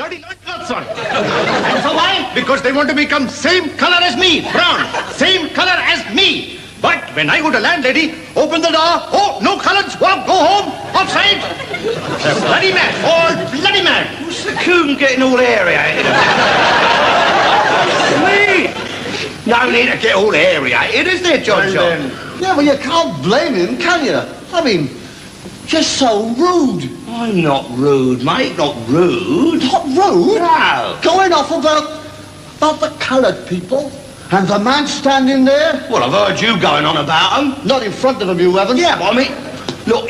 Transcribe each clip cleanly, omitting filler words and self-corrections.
bloody loincloths on. And so why? Because they want to become same color as me, brown, same color as me. But when I go to landlady, open the door, oh, no colors, walk, go home, offside. They're bloody mad, all bloody mad. What's the coon getting all aerated? Me? No need to get all aerated, is there, John? Yeah, well, you can't blame him, can you? I mean, just so rude. I'm not rude, mate, not rude. Not rude? No. Going off about the coloured people. And the man standing there? Well, I've heard you going on about them. Not in front of him, you haven't. Yeah, but I mean, look,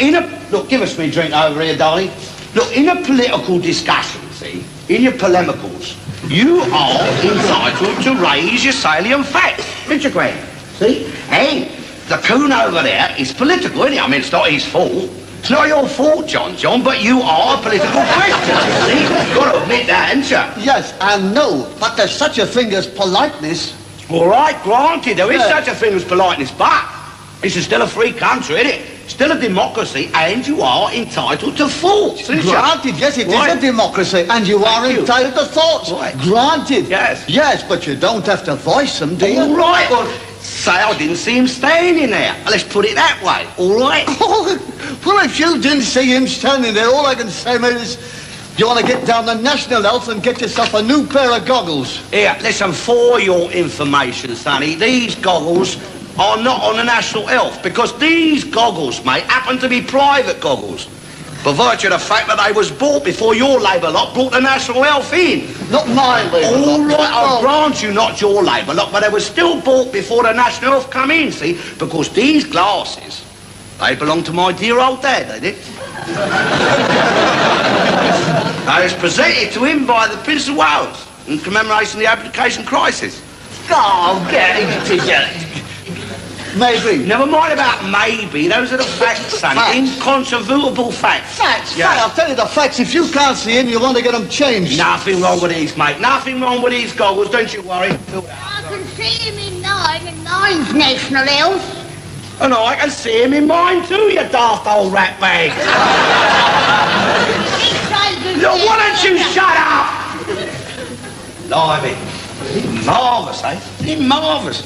give us me a drink over here, darling. Look, in a political discussion, see, in your polemicals, you are entitled to raise your salient facts, Mr. Graham. See? Hey, the coon over there is political, isn't he? I mean, it's not his fault. It's not your fault, John, but you are a political question, see? You've got to admit that, haven't you? Yes, I know, but there's such a thing as politeness. All right, granted, there is such a thing as politeness, but this is still a free country, isn't it? Still a democracy, and you are entitled to thoughts, isn't you? Granted, yes, it is a democracy, and you are entitled to thoughts. Right. Granted. Yes. Yes, but you don't have to voice them, do you? All right, well, say I didn't see him standing there. Let's put it that way, all right? Oh, well, if you didn't see him standing there, all I can say, mate, is you want to get down to National Health and get yourself a new pair of goggles. Here, listen, for your information, Sonny, these goggles are not on the National Health because these goggles, mate, happen to be private goggles. By virtue of the fact that they was bought before your Labour lot brought the National Health in. Not my Labour lot. All right, I'll grant you not your Labour lot, but they were still bought before the National Health come in, see? Because these glasses, they belong to my dear old dad, they did. I was presented to him by the Prince of Wales in commemoration of the application crisis. Oh, get it. Maybe. Never mind about maybe. Those are the facts, son. Facts. Incontrovertible facts. Facts. Yeah. I'll tell you the facts. If you can't see him, you want to get them changed. Nothing wrong with these, mate. Nothing wrong with these goggles. Don't you worry. I can see him in nine, and nine's National Health. And I can see him in mine too, you daft old rat bag. Look, why don't you shut up? Blimey. Marvellous, eh? Isn't it marvellous?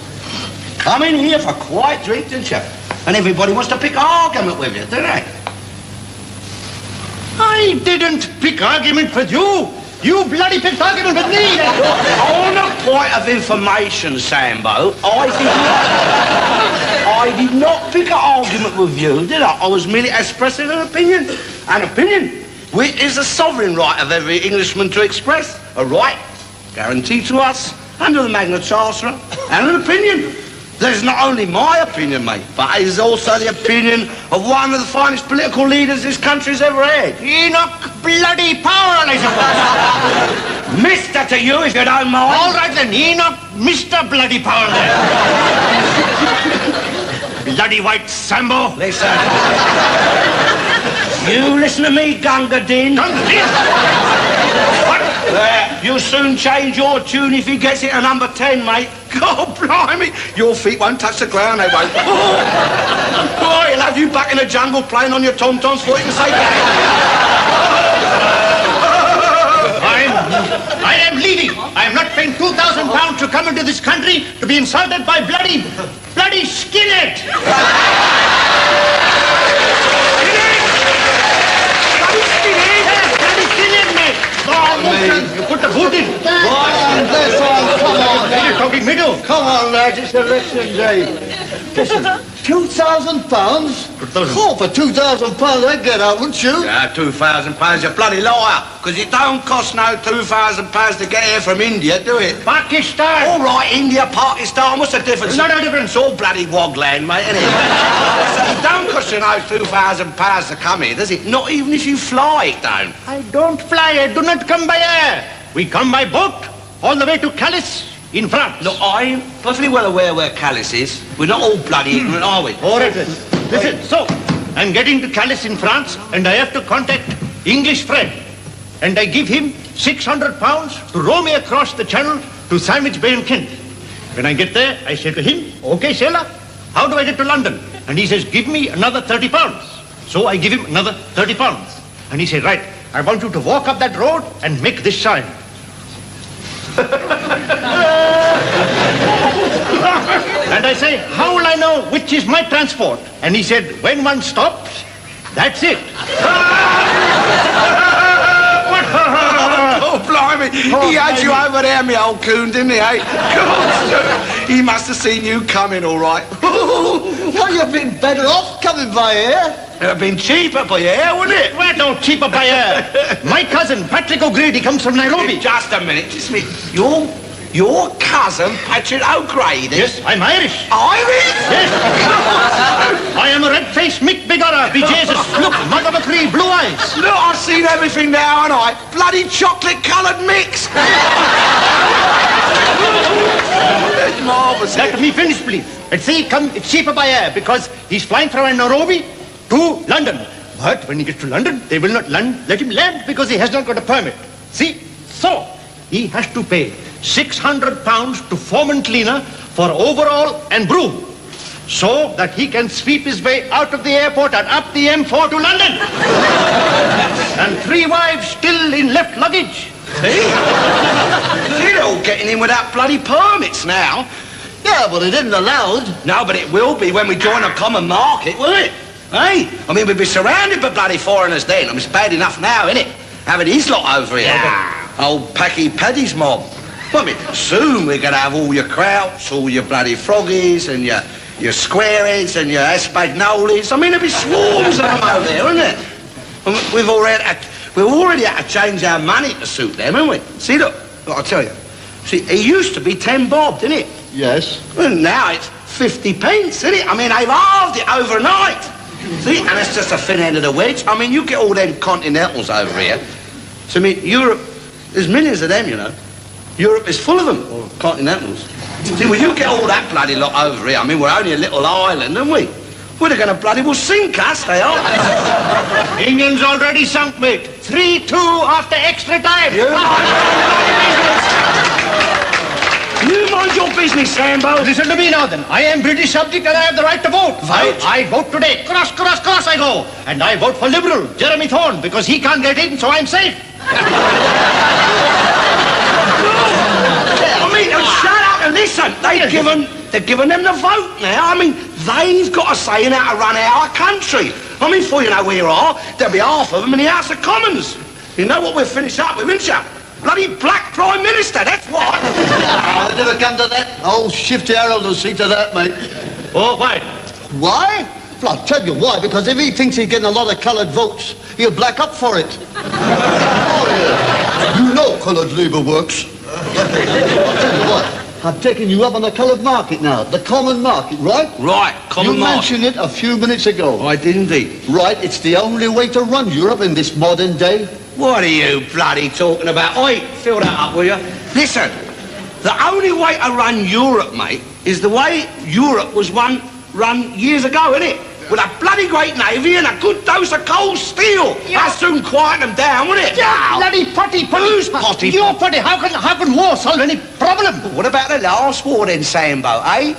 Come in here for a quiet drink, didn't you? And everybody wants to pick an argument with you, don't they? I didn't pick argument with you. You bloody picked argument with me. On a point of information, Sambo, I did not pick an argument with you, did I? I was merely expressing an opinion. An opinion, which is a sovereign right of every Englishman to express. A right guaranteed to us under the Magna Charta, and an opinion. There's not only my opinion, mate, but it is also the opinion of one of the finest political leaders this country's ever had. Enoch bloody Powell, I suppose. Mister to you, if you don't mind. All right then, Enoch Mr. Bloody Powell then. Bloody white Sambo. Listen. You listen to me, Gunga Din. What? You'll soon change your tune if he gets it to number 10, mate. God, blimey. Your feet won't touch the ground, they won't. Oh, he'll have you back in the jungle playing on your tom-toms before you can say that. I am leaving. I am not paying £2,000 to come into this country to be insulted by bloody skinhead. You put the boot in. Come on, You're talking middle. Come on, lads, it's election day. Listen, £2,000? Oh, for £2,000 I'd get out, wouldn't you? Yeah, £2,000, you bloody liar. Because it don't cost no £2,000 to get here from India, do it? Pakistan. All right, India, Pakistan, what's the difference? There's no difference. It's all bloody wogland, mate, isn't it? It don't cost you no £2,000 to come here, does it? Not even if you fly, it don't. I don't fly. I do not come by air. We come by boat all the way to Calais in France. Look, I'm perfectly well aware where Calais is. We're not all bloody ignorant, are we? All right, listen. So, I'm getting to Calais in France, and I have to contact English Fred. And I give him £600 to row me across the channel to Sandwich Bay in Kent. When I get there, I say to him, OK, sailor, how do I get to London? And he says, give me another £30. So I give him another £30. And he said, right, I want you to walk up that road and make this sign. And I say, how will I know which is my transport? And he said, when one stops, that's it. Oh, blimey. He had you over there, me old coon, didn't he, eh? God, he must have seen you coming, all right. Well, you've been better off coming by here. It'd have been cheaper for you here, wouldn't it? Well, no, cheaper by air. My cousin, Patrick O'Grady, comes from Nairobi. Just a minute, just a minute. Your cousin, Patrick O'Grady? Yes, I'm Irish. Irish? Yes. I am a red-faced Mick Bigora, be Jesus. Look, mother McCree, blue eyes. Look, I've seen everything now, and I bloody chocolate-coloured mix. That's marvellous. Let me finish, please. And see, it's cheaper by air because he's flying from Nairobi to London. But when he gets to London, they will not let him land because he has not got a permit. See? So, he has to pay £600 to foreman cleaner for overall and broom so that he can sweep his way out of the airport and up the M4 to London. And 3 wives still in left luggage. See? They're all getting in without bloody permits now. Yeah, but it isn't allowed. No, but it will be when we join a common market, will it? Hey? I mean, we'd be surrounded by bloody foreigners then. I mean, it's bad enough now, isn't it? Having his lot over here. Old Packy Paddy's mob. I mean, soon we're going to have all your krauts, all your bloody froggies, and your squareheads, and your espagnolis. I mean, there'll be swarms of them over there, isn't it? And we've already had to change our money to suit them, haven't we? See, look, I'll tell you. See, it used to be 10 bob, didn't it? Yes. Well, now it's 50 pence, isn't it? I mean, they've halved it overnight. See, and it's just a thin end of the wedge. I mean, you get all them continentals over here. So, I mean, Europe, there's millions of them, you know. Europe is full of them, or continentals. See, when you get all that bloody lot over here, I mean, we're only a little island, aren't we? Well, they're going to bloody well sink us, they are. England's already sunk, mate. 3-2 after extra time. You mind your business, Sambo. Listen to me now, then. I am British subject and I have the right to vote. Vote? I vote today. Cross I go. And I vote for Liberal, Jeremy Thorne, because he can't get in, so I'm safe. I mean, shut up and listen. They've given them the vote now. I mean, they've got a say in how to run our country. I mean, before you know where you are, there'll be half of them in the House of Commons. You know what we'll finish up with, won't you? Bloody black Prime Minister, that's what. I'll never come to that. Oh, Shifty Harold will see to that, mate. Oh, why? Why? Well, I'll tell you why. Because if he thinks he's getting a lot of coloured votes, he'll black up for it. Oh, yeah. You know coloured labour works. I'll tell you what. I've taken you up on the coloured market now. The common market, right? Right, common market. You mentioned it a few minutes ago. I did indeed. Right, it's the only way to run Europe in this modern day. What are you bloody talking about? Oi, fill that up, will you? Listen, the only way to run Europe, mate, is the way Europe was run years ago, innit? With a bloody great navy and a good dose of cold steel. Yeah. That soon quiet them down, wouldn't it? Yeah, bloody potty. Who's potty? You're potty. How can war solve any problem? What about the last war then, Sambo, eh?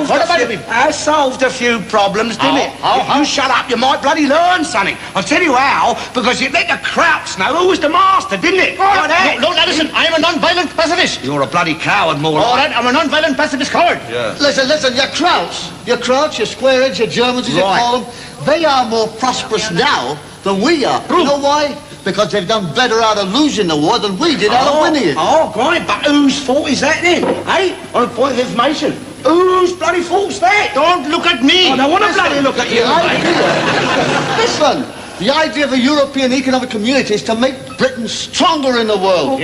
What about it? That solved a few problems, didn't it? How? You shut up, you might bloody learn something. I'll tell you how, because you let the krauts know who was the master, didn't it? Oh, no, listen, I am a non-violent pacifist. You're a bloody coward, more All like. right, I'm a non-violent pacifist coward. Yeah. Listen, your krauts, your squareheads, your Germans, as you Right. call them, they are more prosperous now than we are. True. You know why? Because they've done better out of losing the war than we did out of winning it. Oh, great, but whose fault is that then? Eh? On a point of information. Whose bloody fault's that? Don't look at me. I don't want to bloody look at you, mate. Listen, the idea of a European economic community is to make Britain stronger in the world.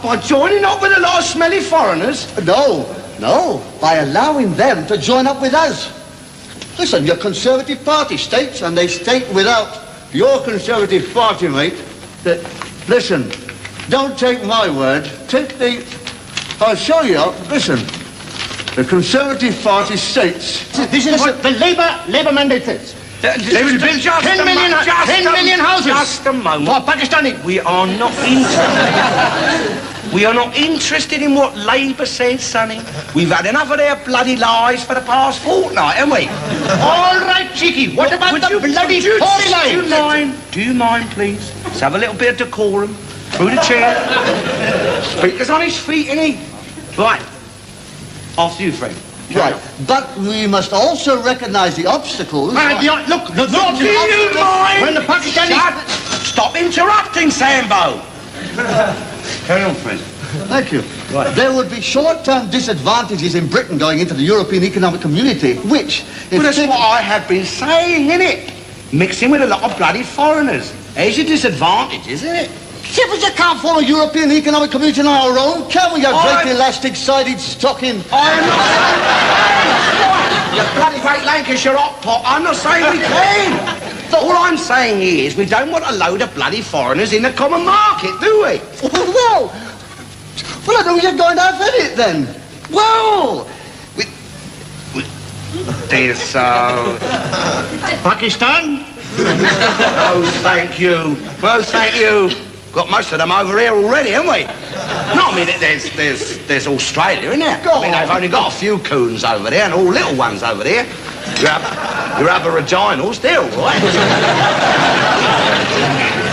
By joining up with a lot of smelly foreigners? No, by allowing them to join up with us. Listen, your Conservative Party states, and they state without your Conservative Party, mate, that, listen, don't take my word, I'll show you, listen, the Conservative Party states... This is what the Labour mandate says. They will build 10 million houses. Just a moment. For Pakistani. We are not interested. We are not interested in what Labour says, Sonny. We've had enough of their bloody lies for the past fortnight, haven't we? All right, cheeky. What about the bloody Tory lies? Do you mind, please? Let's have a little bit of decorum. Through the chair. Speaker's on his feet, innit? Right. After you, Fred. Right, but we must also recognise the obstacles. Look, the when the Pakistanis... Stop interrupting, Sambo. Carry on, Fred. Thank you. Right. There would be short-term disadvantages in Britain going into the European Economic Community, which... Well, that's what I have been saying, innit? Mixing with a lot of bloody foreigners. There's your disadvantage, isn't it? Yeah, but you can't form a European Economic Community on our own, can we, you great elastic-sided stocking? I'm not saying... You bloody great Lancashire hot pot, I'm not saying we can. All I'm saying is we don't want a load of bloody foreigners in the common market, do we? Well, I don't think you're going to have it, then. Well... Dear so... Pakistan? Oh, thank you. Well, thank you. Got most of them over here already, haven't we? No, I mean, there's Australia, isn't there? I mean, they've only got a few coons over there and all little ones over there. Your aboriginals, they're all right.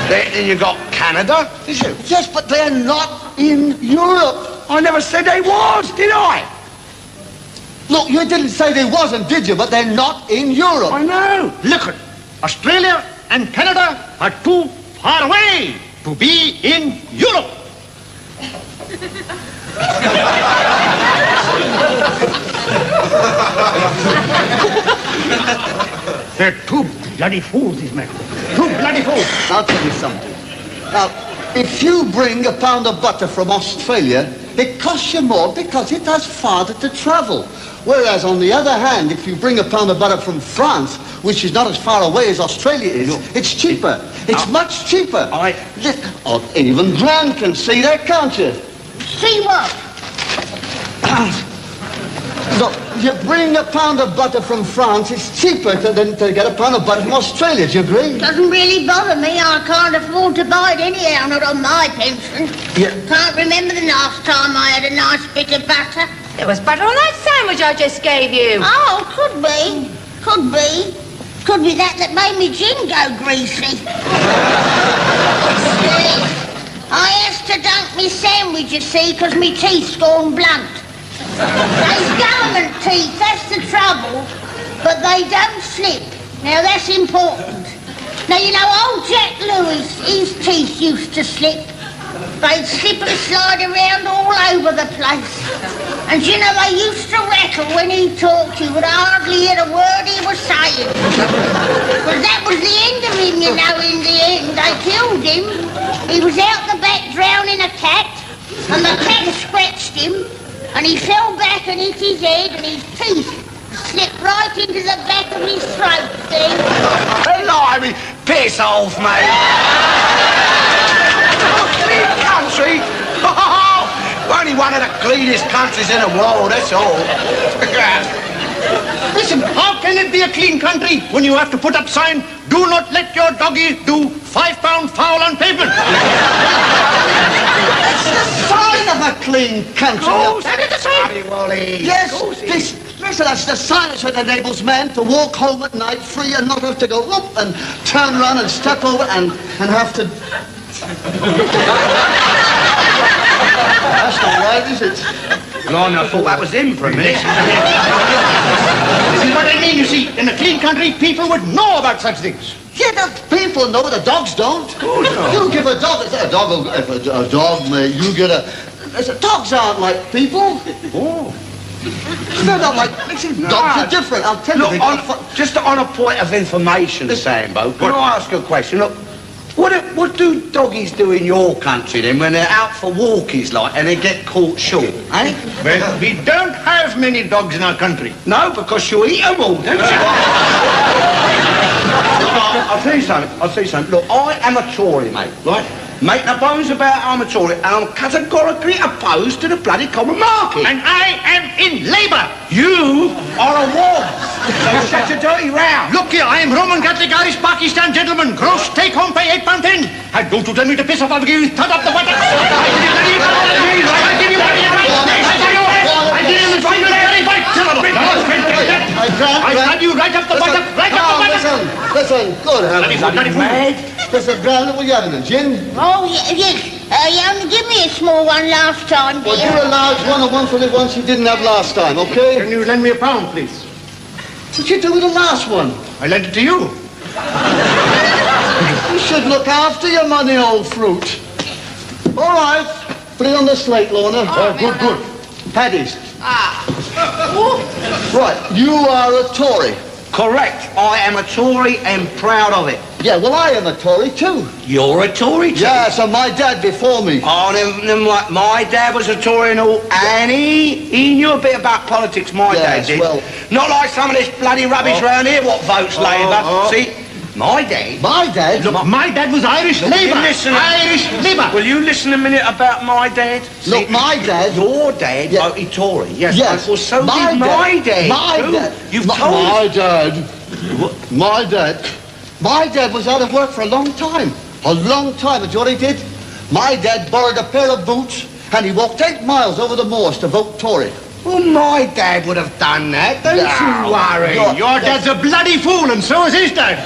Then you got Canada, did you? Yes, but they're not in Europe. I never said they was, did I? Look, you didn't say they wasn't, did you? But they're not in Europe. I know. Look, Australia and Canada are too far away to be in Europe. They're too bloody fools, these men. Too bloody fools. I'll tell you something. Now, if you bring a pound of butter from Australia, it costs you more because it has farther to travel. Whereas, on the other hand, if you bring a pound of butter from France, which is not as far away as Australia is, it's cheaper. It's much cheaper. Oh, even Gran can see that, can't you? See what? Look, you bring a pound of butter from France, it's cheaper than to get a pound of butter from Australia, do you agree? Doesn't really bother me. I can't afford to buy it anyhow, not on my pension. Yeah. Can't remember the last time I had a nice bit of butter. There was butter on that sandwich I just gave you. Oh, could be. Could be. Could be that made me gin go greasy. I has to dunk me sandwich, you see, because me teeth's gone blunt. They's government teeth, that's the trouble. But they don't slip. Now, that's important. Now, you know, old Jack Lewis, his teeth used to slip. They'd slip and slide around all over the place. And, you know, they used to rattle when he talked. You would hardly hear a word he was saying. But that was the end of him, you know, in the end. They killed him. He was out the back drowning a cat, and the cat scratched him, and he fell back and hit his head, and his teeth slipped right into the back of his throat, see? Blimey, piss off, mate. Clean country? We're only one of the cleanest countries in the world, that's all. Listen, how can it be a clean country when you have to put up sign, do not let your doggy do 5-pound foul on pavement? It's the sign of a clean country. That is the sign. Yes, listen, that's the sign that enables men to walk home at night free and not have to go whoop and turn around and step over and have to... That's not right, is it? Blimey, I thought that was him for a minute. This is what I mean, you see. In a clean country, people would know about such things. Yeah, the people know, but the dogs don't. You give a dog, a dog, mate, you get a... Dogs aren't like people. Oh. They're not like... Dogs are different, I'll tell you. Look, just on a point of information, Sambo, can I ask you a question? Look, what do doggies do in your country then when they're out for walkies like and they get caught short, eh? Well, we don't have many dogs in our country. No, because you eat them all, don't you? I'll tell you something. Look, I am a Tory, mate, right? Make no bones about it, I'm a Tory, and I'm categorically opposed to the bloody common market. And I am in Labour. You are a war. So shut your dirty round. Look here, I am Roman Catholic Irish Pakistan gentleman. Gross take home pay £8.10. And don't you tell me to piss off, I'll give you third up the butter. I give you money. I give you very, very terrible. I got you right up the butter. Right up the butter. Listen, good heavens. Bloody mad. Listen, Brown, what are you having, a gin? Oh, yes. You only give me a small one last time, Well, dear. do a large one and one for the ones you didn't have last time, okay? Can you lend me £1, please? What'd you do with the last one? I lent it to you. You should look after your money, old fruit. All right. Put it on the slate, Lorna. Oh, good. Paddy's. Oh, Right, you are a Tory. Correct. I am a Tory and proud of it. Yeah, well, I am a Tory, too. You're a Tory, too? Yes, and my dad before me. Oh, my dad was a Tory and all, and he knew a bit about politics, my Yes, dad did. well- Not like some of this bloody rubbish round here, what votes Labour. See, my dad... My dad? Look, my dad was Irish Labour. Listen, Irish Labour. Will you listen a minute about my dad? Look, my dad... Your dad Yeah. voted Tory, yes. Yes. Well, so My did dad. my dad. My too. dad. You've My- told My us. dad. My dad. My dad was out of work for a long time. A long time. And you know what he did? My dad borrowed a pair of boots and he walked 8 miles over the moors to vote Tory. Well, my dad would have done that. Don't you worry. No. Your dad's a bloody fool, and so is his dad.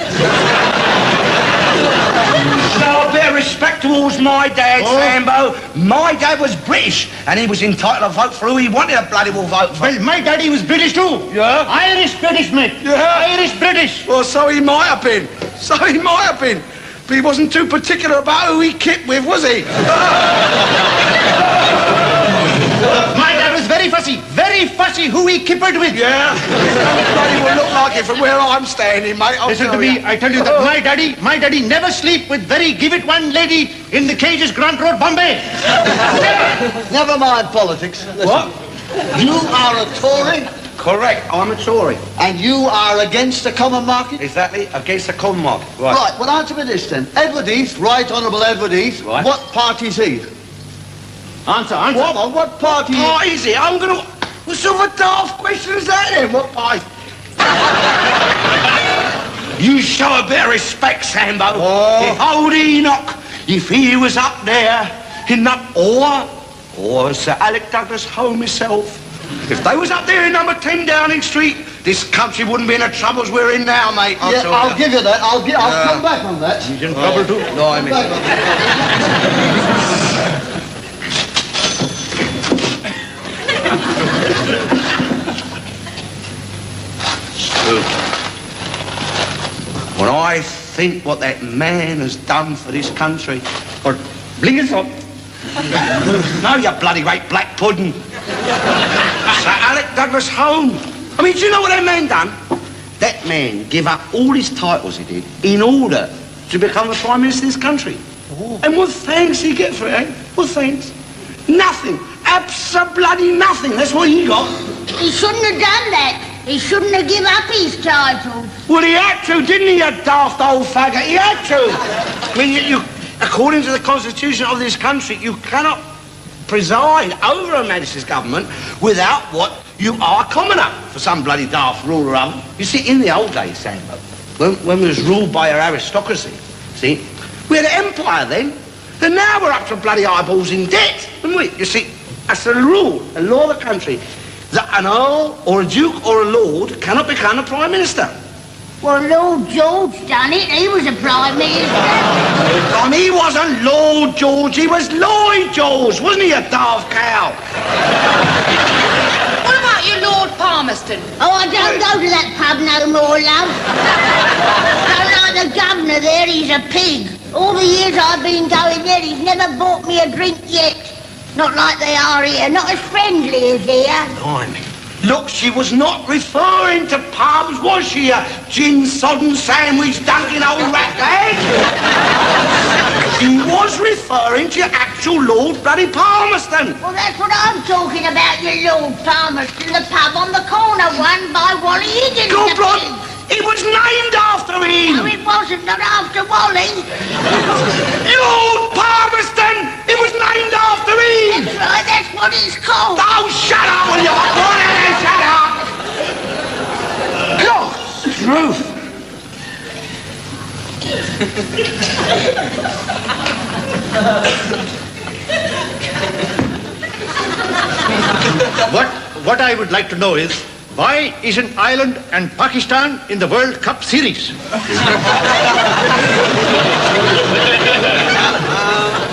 Show a bit of respect towards my dad, Sambo. My dad was British, and he was entitled to vote for who he wanted to bloody well vote for. Well, my daddy was British too. Yeah? Irish British, mate. Yeah? Irish British. Well, so he might have been. So he might have been. But he wasn't too particular about who he kicked with, was he? My dad was very fussy who he kippered with. Yeah. Bloody well look like it from where I'm standing, mate. I'll Listen tell to me, you. I tell you that my daddy never sleep with very give-it-one lady in the cages, Grant Road, Bombay. Never mind politics. Listen, What? you are a Tory Correct. I'm a Tory. and you are against the common market? Exactly. Against the common market. Right. Right, well, answer me this then. Edward Heath, Right Honourable Edward Heath, Right. what party's he? Answer. What party? What is it? I'm gonna... What sort of a daft question is that then? What party? You show a bit of respect, Sambo. Oh. If old Enoch, if he was up there in that... Or Sir Alec Douglas Home himself. If they was up there in number 10 Downing Street, this country wouldn't be in the troubles we're in now, mate. Yeah, I'll give you that. I'll come back on that. He's in trouble too. No, I mean... Back on that. When I think what that man has done for this country... But bring it up. No, you bloody great black pudding. Sir Alec Douglas Home. I mean, do you know what that man done? That man gave up all his titles, he did, in order to become the Prime Minister of this country. Oh. And what thanks he get for it, eh? What thanks? Nothing. Absolutely nothing. That's what he got. He shouldn't have done that. He shouldn't have given up his title. Well, he had to, didn't he, you daft old faggot? He had to. I mean, you according to the Constitution of this country, you cannot preside over Her Majesty's government without what you are a commoner for some bloody daft rule or other. You see, in the old days, Sambo, when we was ruled by our aristocracy, see, we had an empire then, and now we're up to bloody eyeballs in debt, haven't we? You see, that's the rule, the law of the country, that an earl or a duke or a lord cannot become a prime minister. Well, Lord George done it. He was a Prime Minister. And he wasn't Lord George, he was Lloyd George, wasn't he, a daft cow? what about you, Lord Palmerston? Oh, I don't go to that pub no more, love. Don't like the governor there, he's a pig. All the years I've been going there, he's never bought me a drink yet. Not like they are here, not as friendly as here. Blimey. Look, she was not referring to pubs, was she, a gin-sodden sandwich dunking old rat bag? She was referring to your actual Lord bloody Palmerston. Well, that's what I'm talking about, you Lord Palmerston, the pub on the corner, run by Wally Higgins. God the bless. pig. It was named after him. No, it wasn't, not after Wally. Lord Palmerston. It was named after him. That's right, that's what it's called. Oh, shut up, will you? Shut up. God's truth. What I would like to know is, Why isn't Ireland and Pakistan in the World Cup series?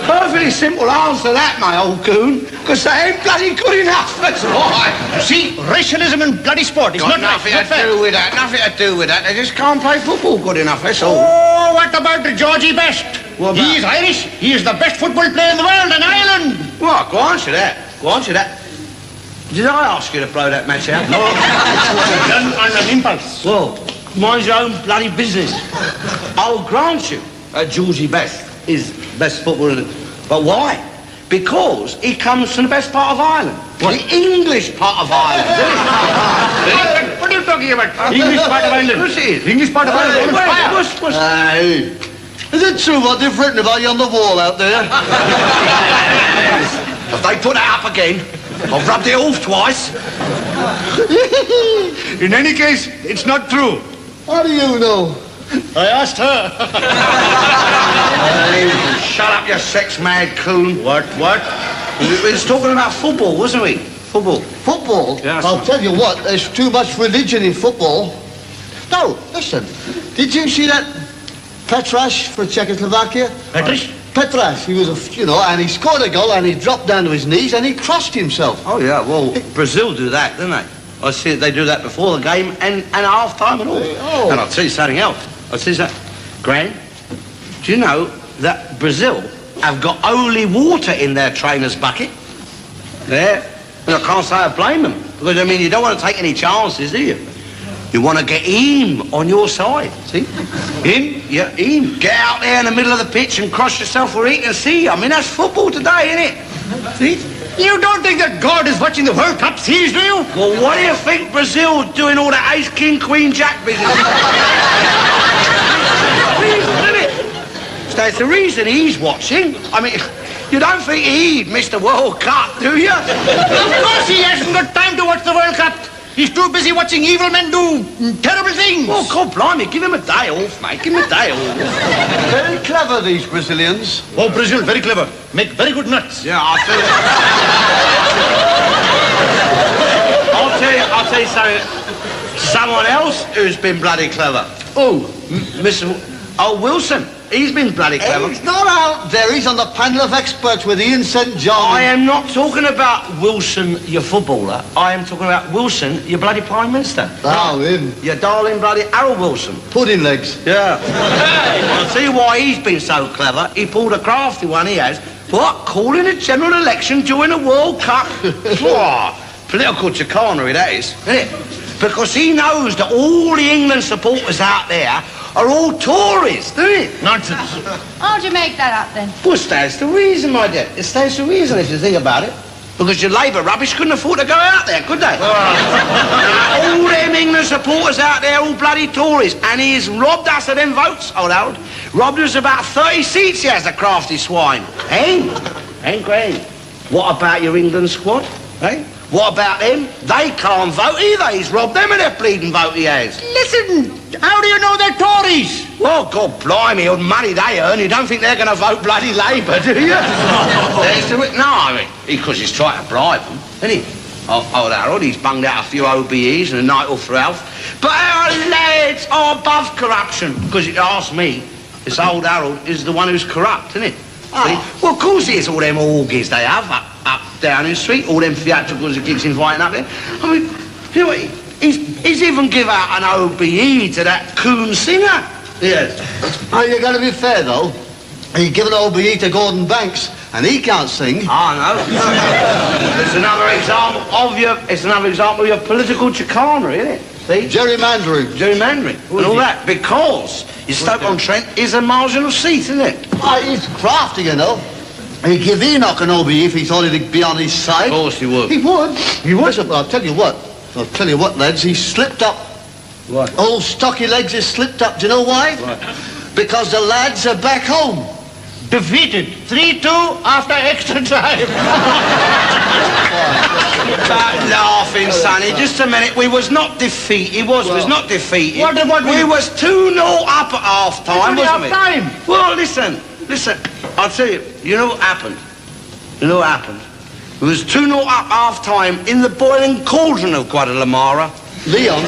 Perfectly simple answer that, my old coon. Because they ain't bloody good enough, that's why. See, racialism in bloody sport is Got not nothing right, to not fair. do with that, nothing to do with that. They just can't play football good enough, that's all. Oh, what about the Georgie Best? What about- He is Irish. He is the best football player in the world in Ireland. Well, go on to that. Go on to that. Did I ask you to blow that match out? No, it's done on an impulse. Well, mind your own bloody business. I'll grant you that Georgie Best is best footballer. But why? Because he comes from the best part of Ireland. What? The English part of Ireland. What are you talking about? English part of Ireland. Of course it is. English part of Ireland. What's Hey, is it true what they've written about you on the wall out there? If they put that up again, I've rubbed it off twice. In any case, it's not true. How do you know? I asked her. Shut up, you sex-mad coon. What? We was talking about football, wasn't we? Football. Football? Yeah, that's I'll right. tell you what, there's too much religion in football. No, listen, did you see that Petrash for Czechoslovakia? Petraš? Petrash, he was and he scored a goal and he dropped down to his knees and he crossed himself. Oh, yeah, well, Brazil do that, don't they? I see they do that before the game and half-time and all. Oh. And I'll tell you something else. I'll tell you something. Gran, do you know that Brazil have got holy water in their trainer's bucket? Yeah. And I can't say I blame them. Because, I mean, you don't want to take any chances, do you? You want to get him on your side, see? Him? Yeah, him. Get out there in the middle of the pitch and cross yourself where he can see. I mean, that's football today, isn't it? See? You don't think that God is watching the World Cup series, do you? Well, what do you think Brazil doing all that ace, king, queen, jack business? Isn't it? So it's the reason he's watching. I mean, you don't think he'd miss the World Cup, do you? Of course he hasn't got time to watch the World Cup. He's too busy watching evil men do terrible things. Oh, God blimey, give him a day off, mate. Give him a day off. Very clever, these Brazilians. Oh, Brazil, very clever. Make very good nuts. Yeah, I'll tell you. I'll tell you something. Someone else who's been bloody clever. Oh, Mr. Wilson. He's been bloody clever. He's not out there, he's on the panel of experts with Ian St. John. I am not talking about Wilson, your footballer. I am talking about Wilson, your bloody Prime Minister. Oh, him. Your darling bloody Harold Wilson. Pudding legs. Yeah. I'll tell you why he's been so clever. He pulled a crafty one, he has. What? Calling a general election during a World Cup? Whoa, political chicanery, that is, isn't it? Because he knows that all the England supporters out there are all Tories, isn't it? Nonsense. How'd you make that up then? Well, it stands to reason, my dear. It stands to reason if you think about it. Because your Labour rubbish couldn't afford to go out there, could they? All them England supporters out there, all bloody Tories. And he's robbed us of them votes, old Harold. Robbed us about 30 seats, he has, the crafty swine. Eh? Ain't great. What about your England squad? Eh? What about them? They can't vote either. He's robbed them of their bleeding vote, he has. Listen, how do you know they're Tories? Well, God blimey, all the money they earn, you don't think they're going to vote bloody Labour, do you? No, I mean, because he's trying to bribe them, isn't he? Old Harold, he's bunged out a few OBEs and a night off for Alf. But our lads are above corruption. Because you ask me, this old Harold is the one who's corrupt, isn't it? See? Well, of course he is, all them orgies they have up down in the street, all them theatricals and gigs inviting up there. I mean, you know what, he's even give out an OBE to that coon singer. Yes. Oh, you got to be fair, though. He given OBE to Gordon Banks, and he can't sing. I know. It's another example of your political chicanery, isn't it? See? Gerrymandering. And all that. Because your Stoke-on-Trent is a marginal seat, isn't it? He's crafty, you know. He'd give Enoch an OBE if he thought he'd be on his side. Of course he would. He would. He would. Listen, I'll tell you what, lads, he slipped up. What? Old stocky legs has slipped up. Do you know why? What? Because the lads are back home. Defeated 3-2 after extra time. Stop laughing, Sonny. Just a minute. We was not defeated. We was not defeated. What we was 2-0 up at half-time, wasn't we? Half-time. Well, listen. I'll tell you. You know what happened? It was 2-0 up half-time in the boiling cauldron of Guadalajara. Leon.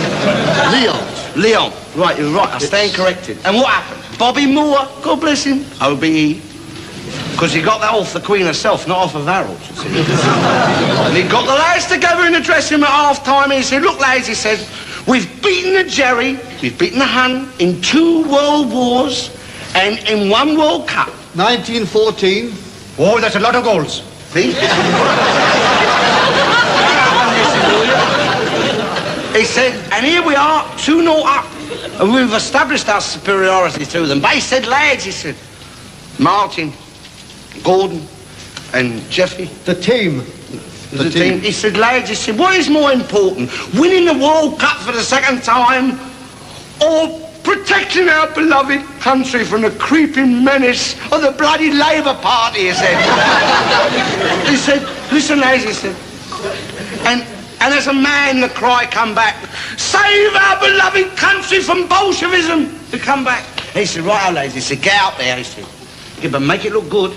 Leon. Right, you're right. I stand corrected. And what happened? Bobby Moore, God bless him, OBE. Because he got that off the Queen herself, not off of Harold, you see. And he got the lads together in the dressing room at half-time, and he said, look, lads, he said, we've beaten the Jerry, we've beaten the Hun in 2 world wars and in 1 World Cup. 1914. Oh, that's a lot of goals. See? He said, and here we are, 2-0 up, and we've established our superiority to them. But he said, lads, he said, Martin, Gordon, and Jeffy. The team. The team. He said, lads, he said, what is more important, winning the World Cup for the 2nd time, or protecting our beloved country from the creeping menace of the bloody Labour Party, he said. He said, listen, lads, he said, and as a man, the cry come back, save our beloved country from Bolshevism, to come back. He said, right, lads, he said, get out there, he said, yeah, but make it look good.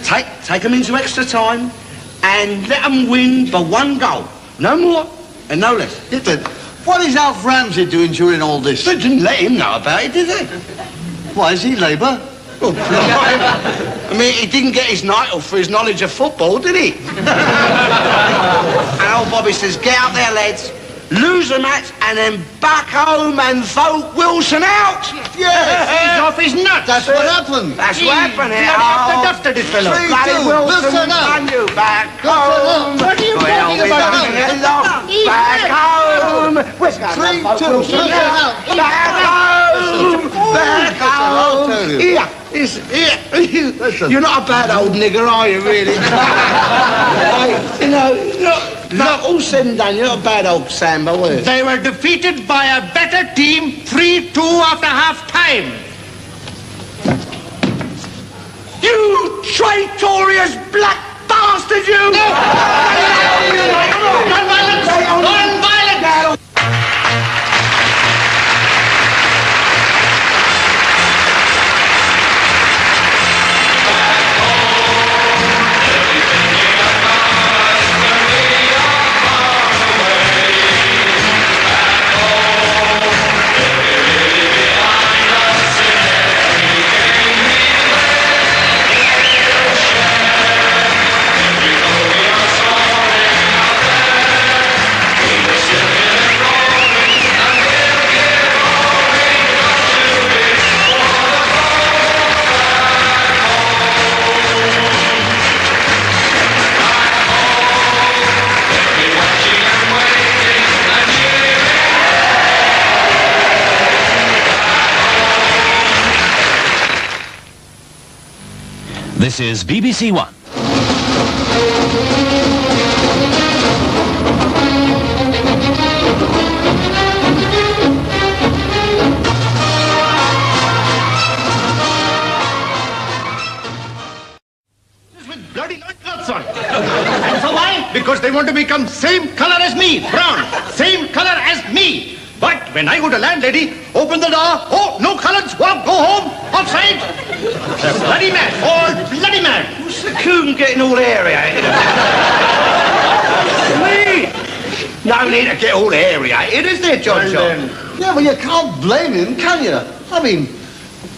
Take them into extra time and let them win by 1 goal. No more and no less. What is Alf Ramsey doing during all this? They didn't let him know about it, did they? Why, is he Labour? Oh, I mean, he didn't get his night off for his knowledge of football, did he? And old Bobby says, get out there, lads, lose the match, and then back home and vote Wilson out. Yes. He's off his nuts. That's what happened. That's what happened here. Bloody dusted this fellow. 3-2. Bloody Wilson, Wilson out. and you back home. What are you talking about? Back home. We're going to vote 3-2. Wilson out. Back home. Back home. Here. You're not a bad old nigger, are you, really? You know, not all said and done, you're not a bad old Samba, were you? They were defeated by a better team 3-2 after half-time. You traitorous black bastard, you! Non-violence! Non-violence! This is BBC One. With bloody loincloths on. And so why? Because they want to become same color as me, brown. Same color as me. But when I go to landlady, open the door, oh, no colors, walk, go home, offside. They're bloody mad, all bloody mad. What's the coon getting all aerated? Me? No need to get all aerated, is there, John? Yeah, well, you can't blame him, can you? I mean,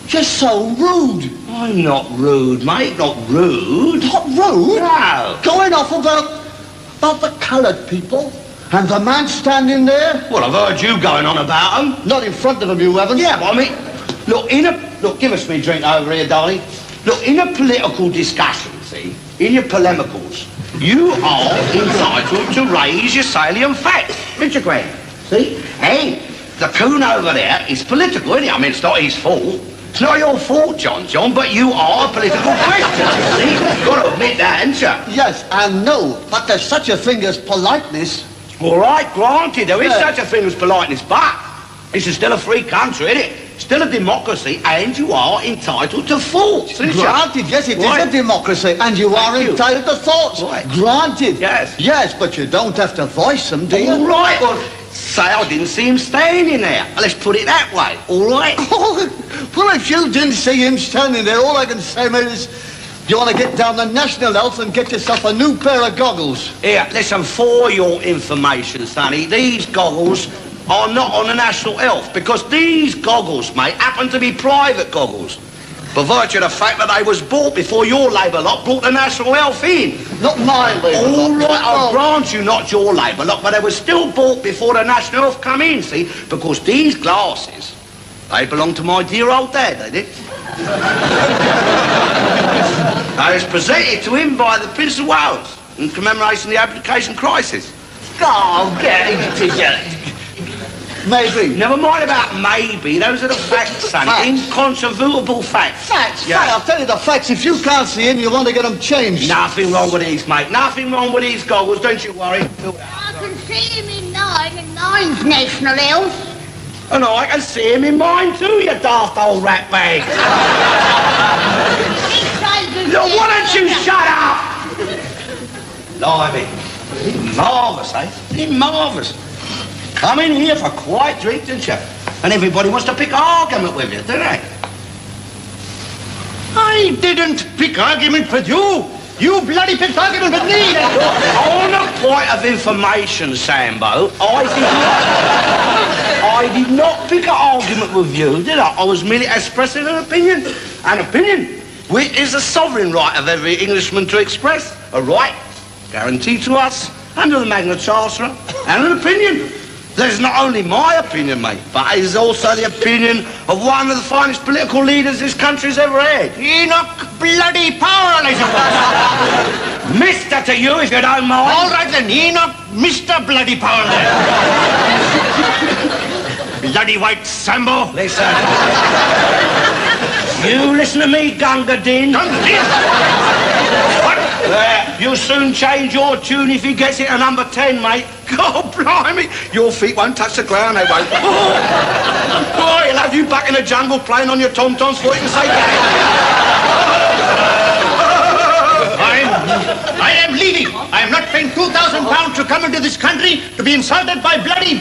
just so rude. I'm not rude, mate, not rude. Not rude? No. Going off about the coloured people. And the man standing there? Well, I've heard you going on about them. Not in front of him, you haven't. Yeah, but I mean, look, give us me a drink over here, darling. Look, in a political discussion, see, in your polemicals, you are entitled to raise your salient facts, Mr. Graham. See? Hey, the coon over there is political, isn't he? I mean, it's not his fault. It's not your fault, John, but you are a political question, see? You've got to admit that, haven't you? Yes, I know, but there's such a thing as politeness. All right, granted, there is such a thing as politeness, but this is still a free country, isn't it? Still a democracy, and you are entitled to thoughts, isn't Granted, yes, it is a democracy, and you are entitled to thoughts. Right. Granted. Yes. Yes, but you don't have to voice them, do you? All right, well, say I didn't see him standing there. Let's put it that way, all right? Well, if you didn't see him standing there, all I can say, mate, is you want to get down to National Health and get yourself a new pair of goggles. Here, listen, for your information, Sonny, these goggles are not on the national health, because these goggles, mate, happen to be private goggles. By virtue of the fact that they was bought before your Labour lot brought the national health in. Not my Labour lot. All right, I'll grant you not your Labour lot, but they were still bought before the national health come in, see? Because these glasses, they belong to my dear old dad, they did. They was presented to him by the Prince of Wales in commemoration of the application crisis. Oh, get it. Maybe. Never mind about maybe. Those are the facts, son. Facts. Incontrovertible facts. Facts, Yeah. I'll tell you the facts. If you can't see them, you want to get them changed. Nothing wrong with these, mate. Nothing wrong with these goggles, don't you worry. I can see him in mine, and mine's national health. And I can see him in mine too, you daft old rat bag. Look, why don't you shut up? Blimey. Marvellous, eh? Isn't it marvellous? Come in here for a quiet drink, didn't you? And everybody wants to pick an argument with you, don't they? I didn't pick argument with you. You bloody picked argument with me. On a point of information, Sambo, I did not pick an argument with you, did I? I was merely expressing an opinion. An opinion, which is a sovereign right of every Englishman to express. A right guaranteed to us under the Magna Charta, and an opinion. There's not only my opinion, mate, but it is also the opinion of one of the finest political leaders this country's ever had. Enoch bloody Powell, I suppose. Mister to you, if you don't mind. All right then, Enoch Mr. Bloody Powell then. Bloody white Sambo. Listen. You listen to me, Gunga Din. What? You'll soon change your tune if he gets it to number 10, mate. God blimey, your feet won't touch the ground, they won't. Oh, he'll have you back in the jungle playing on your tom-toms before you can say that. I am leaving. I am not paying £2,000 to come into this country to be insulted by bloody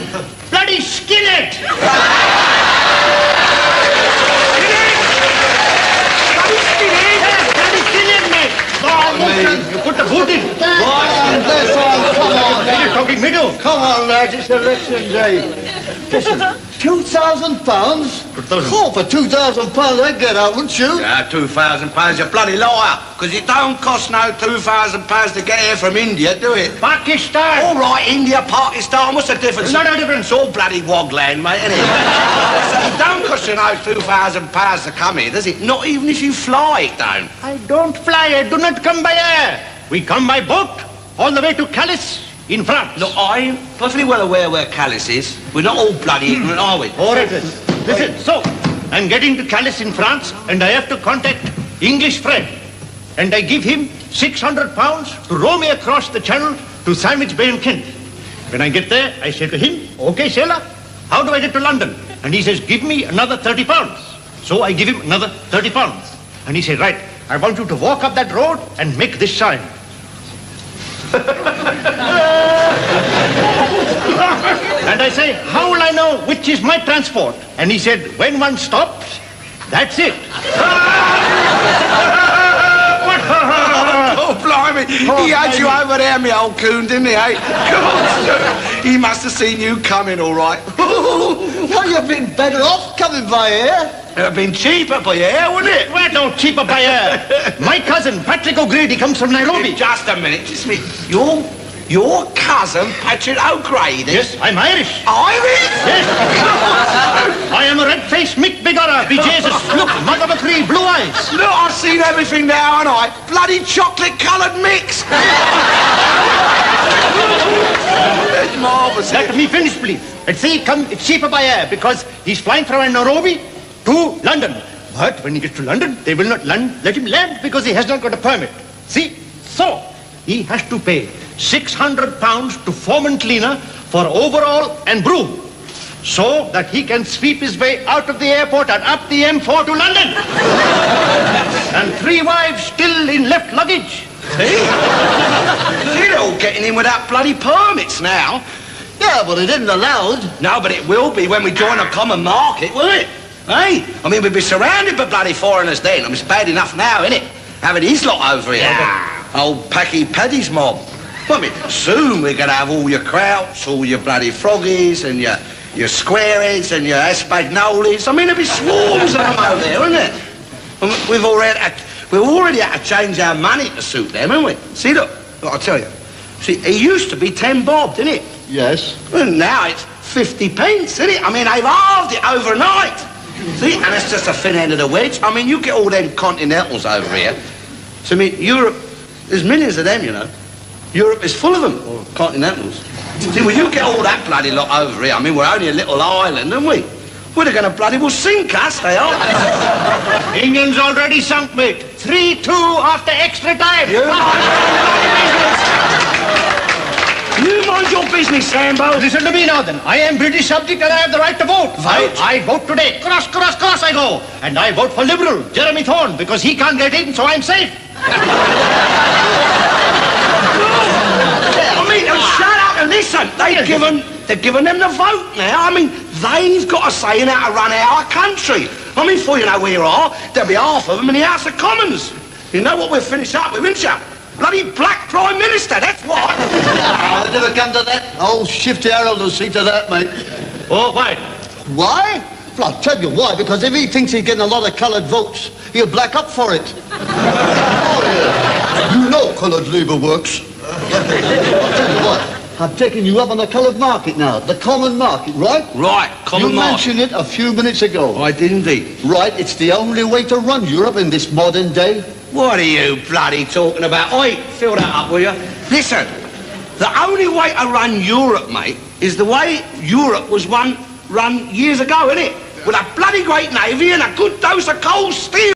skinhead. You put the boot in. Come on, Are you talking middle? Come on, lads, it's election day. Listen, £2,000? Oh, for £2,000 I'd get out, wouldn't you? Yeah, £2,000, you bloody liar. Because it don't cost no £2,000 to get here from India, do it? Pakistan. All right, India, Pakistan, what's the difference? There's no difference. It's all bloody wogland, mate, isn't it? It don't cost you no £2,000 to come here, does it? Not even if you fly, it don't. I don't fly. I do not come by air. We come by boat all the way to Calais in France. Look, I'm perfectly well aware where Calais is. We're not all bloody ignorant, are we? All right, listen. So, I'm getting to Calais in France, and I have to contact English Fred. And I give him £600 to row me across the channel to Sandwich Bay in Kent. When I get there, I say to him, "Okay, sailor, how do I get to London?" And he says, "Give me another £30. So I give him another £30. And he said, "Right, I want you to walk up that road and make this sign." And I say, "How will I know which is my transport?" And he said, "When one stops, that's it." Oh, blimey. He had you over there, me old coon, didn't he, eh? God, he must have seen you coming, all right. Well, you've been better off coming by here. It'd have been cheaper by air, wouldn't it? Well, no cheaper by air. My cousin, Patrick O'Grady, comes from Nairobi. Just a minute, just a minute. Your cousin, Patrick O'Grady? Yes, I'm Irish. Irish? Yes. I am a red-faced Mick Bigora, be Jesus. Look, mother of three, blue eyes. Look, I've seen everything now, haven't I? Bloody chocolate-coloured mix. It's marvellous. Let me finish, please. And see, it's cheaper by air because he's flying from Nairobi to London. But when he gets to London, they will not let him land because he has not got a permit. See? So, he has to pay £600 to foreman cleaner for overall and broom so that he can sweep his way out of the airport and up the M4 to London. And 3 wives still in left luggage. See? They're all getting in without bloody permits now. Yeah, but it isn't allowed. No, but it will be when we join a common market, will it? Hey? I mean, we'd be surrounded by bloody foreigners then. I mean, it's bad enough now, isn't it? Having his lot over here. Yeah. Old Packy Paddy's mob. I mean, soon we're going to have all your Krauts, all your bloody Froggies, and your your squareheads and your espagnolis. I mean, there'd be swarms of them over there, wouldn't it? And we've already had to change our money to suit them, haven't we? See, look, I'll tell you. See, it used to be 10 bob, didn't it? Yes. Well, now it's 50 pence, isn't it? I mean, they've halved it overnight. See, and it's just a thin end of the wedge. I mean, you get all them continentals over here. So, I mean, Europe, there's millions of them, you know. Europe is full of them, or continentals. See, well, you get all that bloody lot over here. I mean, we're only a little island, aren't we? Well, they're going to bloody well sink us, they are. England's already sunk, mate. 3-2 after extra time. You mind your business, Sambo. Listen to me now, then. I am British subject and I have the right to vote. Vote? I vote today. Cross I go. And I vote for Liberal, Jeremy Thorne, because he can't get in, so I'm safe. I mean, shut up and listen. They've given them the vote now. I mean, they've got a say in how to run our country. I mean, before you know where you are, there'll be half of them in the House of Commons. You know what we'll finish up with, won't you? Bloody black Prime Minister, that's what. I'll never come to that. Old Shifty Harold will see to that, mate. Oh, why? Why? Well, I'll tell you why. Because if he thinks he's getting a lot of coloured votes, he'll black up for it. Oh, yeah. You know coloured labour works. I'll tell you what. I've taken you up on the coloured market now. The common market, right? Right, common market. You mentioned it a few minutes ago. I did indeed. Right, it's the only way to run Europe in this modern day. What are you bloody talking about? Oi, fill that up, will you? Listen, the only way to run Europe, mate, is the way Europe was run years ago, innit? With a bloody great navy and a good dose of cold steel.